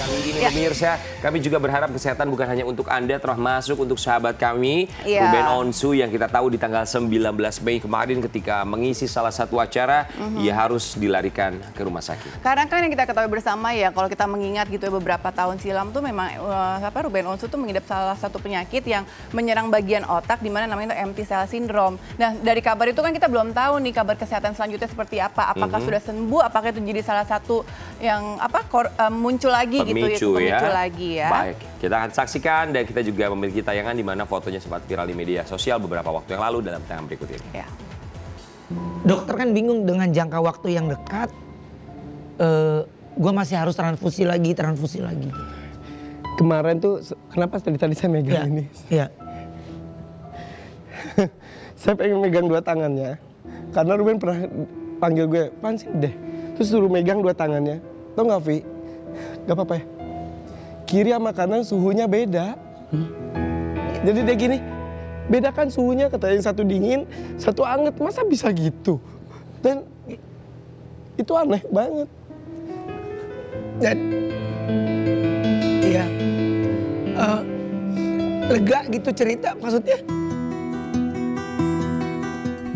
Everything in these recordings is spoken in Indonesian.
Kali ini pemirsa, kami juga berharap kesehatan bukan hanya untuk Anda, termasuk untuk sahabat kami, Ruben Onsu yang kita tahu di tanggal 19 Mei kemarin ketika mengisi salah satu acara, ia harus dilarikan ke rumah sakit. Karena kan yang kita ketahui bersama ya, kalau kita mengingat gitu ya beberapa tahun silam tuh memang Ruben Onsu tuh mengidap salah satu penyakit yang menyerang bagian otak di mana namanya itu empty cell syndrome. Nah, dari kabar itu kan kita belum tahu nih kabar kesehatan selanjutnya seperti apa. Apakah sudah sembuh, apakah itu jadi salah satu yang muncul lagi Pemicu lagi ya. Baik, kita akan saksikan dan kita juga memiliki tayangan di mana fotonya sempat viral di media sosial beberapa waktu yang lalu dalam tayangan berikut ini. Ya. Dokter kan bingung dengan jangka waktu yang dekat, gue masih harus transfusi lagi. Kemarin tuh, kenapa tadi saya megang ini? Iya. Saya pengen megang dua tangannya, karena Ruben pernah panggil gue, "Pan sih deh." Terus suruh megang dua tangannya. Tau nggak, Vi? Gak apa-apa ya? Kiri sama kanan suhunya beda. Jadi dia gini, bedakan suhunya, kata yang satu dingin, satu anget. Masa bisa gitu? Dan itu aneh banget. Dan iya, lega gitu cerita maksudnya.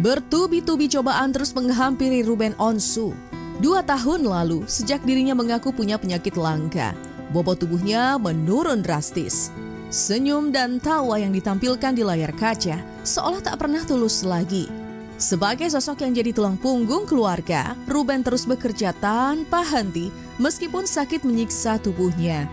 Bertubi-tubi cobaan terus menghampiri Ruben Onsu. 2 tahun lalu, sejak dirinya mengaku punya penyakit langka, bobot tubuhnya menurun drastis. Senyum dan tawa yang ditampilkan di layar kaca seolah tak pernah tulus lagi. Sebagai sosok yang jadi tulang punggung keluarga, Ruben terus bekerja tanpa henti meskipun sakit menyiksa tubuhnya.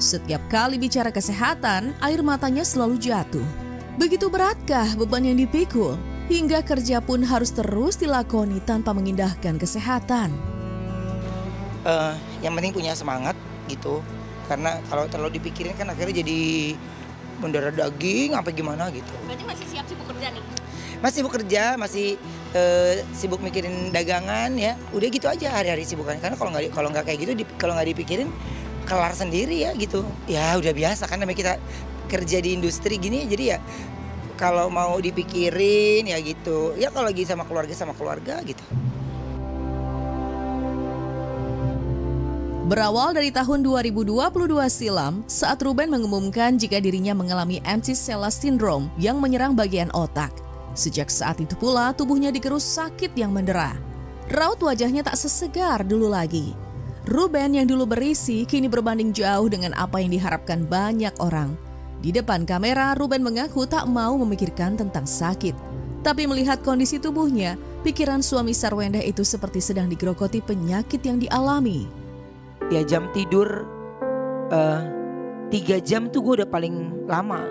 Setiap kali bicara kesehatan, air matanya selalu jatuh. Begitu beratkah beban yang dipikul? Hingga kerja pun harus terus dilakoni tanpa mengindahkan kesehatan. Yang penting punya semangat gitu. Karena kalau terlalu dipikirin kan akhirnya jadi mendarah daging apa gimana gitu. Berarti masih siap sibuk kerja nih? Masih bekerja, masih sibuk mikirin dagangan ya. Udah gitu aja hari-hari sibukan. Karena kalau nggak kayak gitu, kalau nggak dipikirin kelar sendiri ya gitu. Ya udah biasa kan namanya kita kerja di industri gini, jadi ya kalau mau dipikirin ya gitu. Ya kalau lagi sama keluarga gitu. Berawal dari tahun 2022 silam, saat Ruben mengumumkan jika dirinya mengalami empty cell syndrome yang menyerang bagian otak. Sejak saat itu pula tubuhnya digerus sakit yang mendera. Raut wajahnya tak sesegar dulu lagi. Ruben yang dulu berisi kini berbanding jauh dengan apa yang diharapkan banyak orang. Di depan kamera, Ruben mengaku tak mau memikirkan tentang sakit. Tapi melihat kondisi tubuhnya, pikiran suami Sarwendah itu seperti sedang digerogoti penyakit yang dialami. Ya jam tidur 3 jam tuh gue udah paling lama.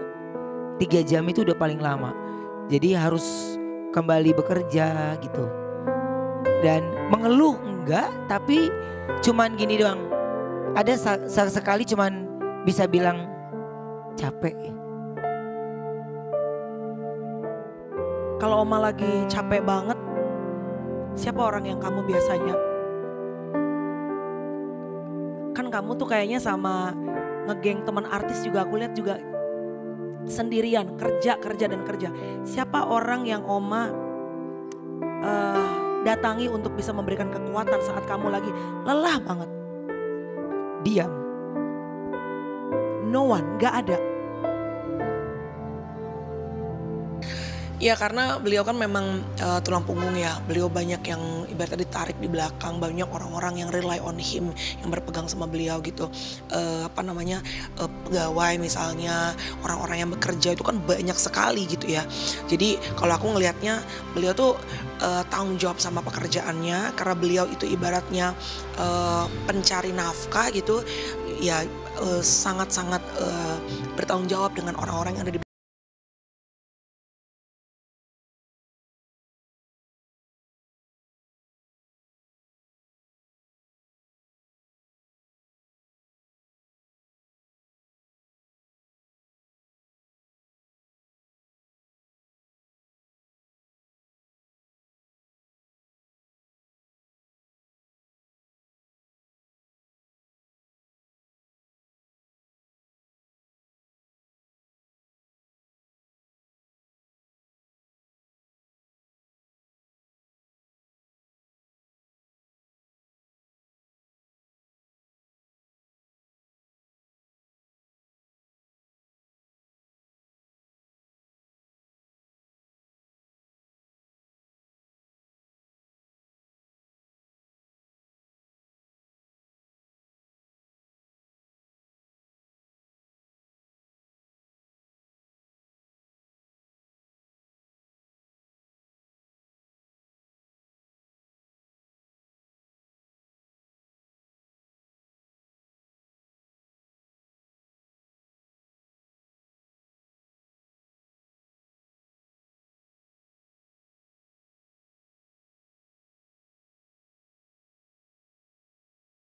3 jam itu udah paling lama. Jadi harus kembali bekerja gitu. Dan mengeluh enggak, tapi cuman gini doang. Ada sekali cuman bisa bilang capek. Kalau Oma lagi capek banget, siapa orang yang kamu biasanya? Kan kamu tuh kayaknya sama ngegeng teman artis juga aku lihat juga sendirian, kerja dan kerja. Siapa orang yang Oma datangi untuk bisa memberikan kekuatan saat kamu lagi lelah banget? Diam. No one, gak ada. Ya karena beliau kan memang tulang punggung ya. Beliau banyak yang ibaratnya ditarik di belakang. Banyak orang-orang yang rely on him, yang berpegang sama beliau gitu. Pegawai misalnya, orang-orang yang bekerja itu kan banyak sekali gitu ya. Jadi kalau aku ngelihatnya beliau tuh tanggung jawab sama pekerjaannya. Karena beliau itu ibaratnya pencari nafkah gitu. Ya sangat-sangat bertanggung jawab dengan orang-orang yang ada di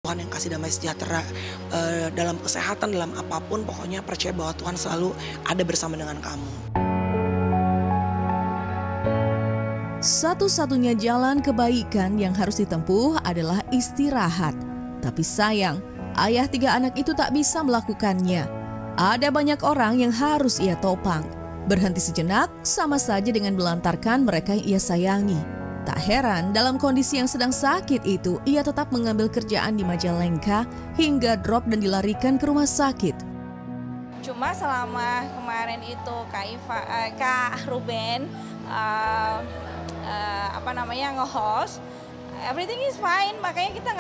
Tuhan yang kasih damai sejahtera dalam kesehatan, dalam apapun, pokoknya percaya bahwa Tuhan selalu ada bersama dengan kamu. Satu-satunya jalan kebaikan yang harus ditempuh adalah istirahat. Tapi sayang, ayah 3 anak itu tak bisa melakukannya. Ada banyak orang yang harus ia topang. Berhenti sejenak sama saja dengan melantarkan mereka yang ia sayangi. Tak heran dalam kondisi yang sedang sakit itu, ia tetap mengambil kerjaan di Majalengka hingga drop dan dilarikan ke rumah sakit. Cuma selama kemarin itu Kak Ruben nge-host, everything is fine, makanya kita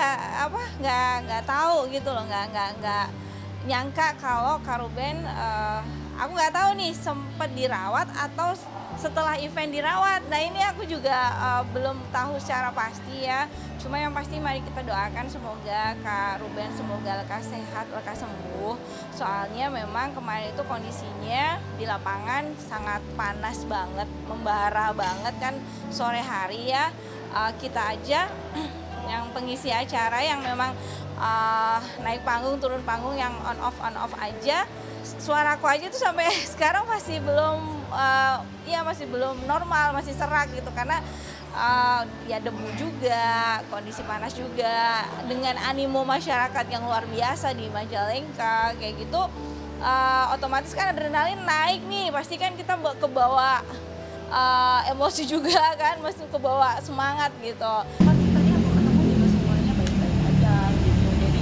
nggak tahu gitu loh, nggak nyangka kalau Kak Ruben, aku nggak tahu nih sempat dirawat atau setelah event dirawat. Nah ini aku juga belum tahu secara pasti ya. Cuma yang pasti mari kita doakan semoga Kak Ruben semoga lekas sehat, lekas sembuh. Soalnya memang kemarin itu kondisinya di lapangan sangat panas banget, membara banget kan sore hari ya. Kita aja yang pengisi acara yang memang naik panggung, turun panggung yang on off aja. Suaraku aja tuh sampai sekarang masih belum masih belum normal, masih serak gitu karena ya debu juga, kondisi panas juga, dengan animo masyarakat yang luar biasa di Majalengka kayak gitu, otomatis kan adrenalin naik nih, pasti kan kita kebawa emosi juga kan, masih kebawa semangat gitu. Tadi aku ketemu juga semuanya baik-baik aja gitu, jadi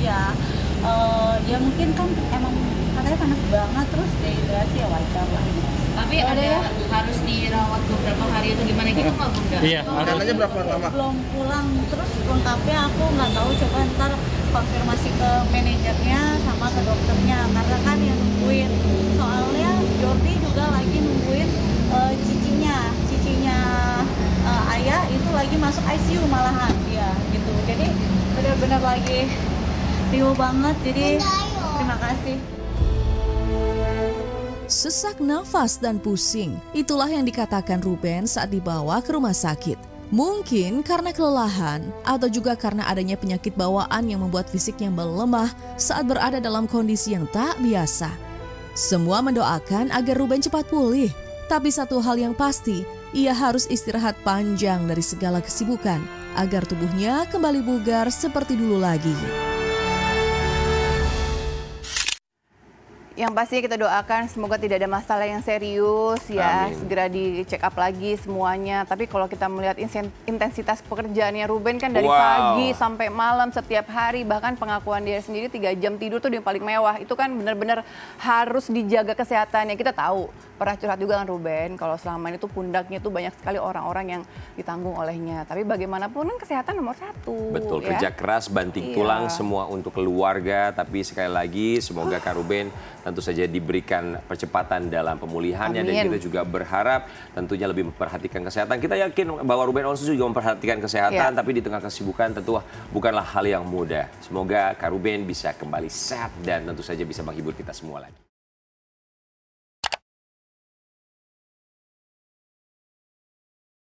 ya mungkin kan emang katanya panas banget, terus dehidrasi ya wajar lah. Tapi ada harus dirawat beberapa hari itu gimana gitu nggak Bunda? Iya, harusnya berapa lama? Belum pulang, terus lengkapnya aku nggak tahu, coba ntar konfirmasi ke manajernya sama ke dokternya, karena kan yang nungguin. Soalnya Jordi juga lagi nungguin cicinya ayah itu lagi masuk ICU malahan ya gitu. Jadi benar-benar lagi riuh banget, jadi terima kasih. Sesak nafas dan pusing, itulah yang dikatakan Ruben saat dibawa ke rumah sakit. Mungkin karena kelelahan atau juga karena adanya penyakit bawaan yang membuat fisiknya melemah saat berada dalam kondisi yang tak biasa. Semua mendoakan agar Ruben cepat pulih, tapi satu hal yang pasti, ia harus istirahat panjang dari segala kesibukan agar tubuhnya kembali bugar seperti dulu lagi. Yang pastinya kita doakan semoga tidak ada masalah yang serius ya. Amin. Segera dicek up lagi semuanya. Tapi kalau kita melihat intensitas pekerjaannya Ruben kan dari Wow. pagi sampai malam setiap hari. Bahkan pengakuan dia sendiri 3 jam tidur tuh yang paling mewah. Itu kan benar-benar harus dijaga kesehatannya. Kita tahu, pernah curhat juga kan Ruben, kalau selama ini tuh pundaknya tuh banyak sekali orang-orang yang ditanggung olehnya. Tapi bagaimanapun kan kesehatan nomor 1. Betul, ya? kerja keras, banting tulang semua untuk keluarga. Tapi sekali lagi semoga Kak Ruben tentu saja diberikan percepatan dalam pemulihannya. Amin. Dan kita juga berharap tentunya lebih memperhatikan kesehatan. Kita yakin bahwa Ruben Onsu juga memperhatikan kesehatan, tapi di tengah kesibukan tentu bukanlah hal yang mudah. Semoga Kak Ruben bisa kembali sehat dan tentu saja bisa menghibur kita semua lagi.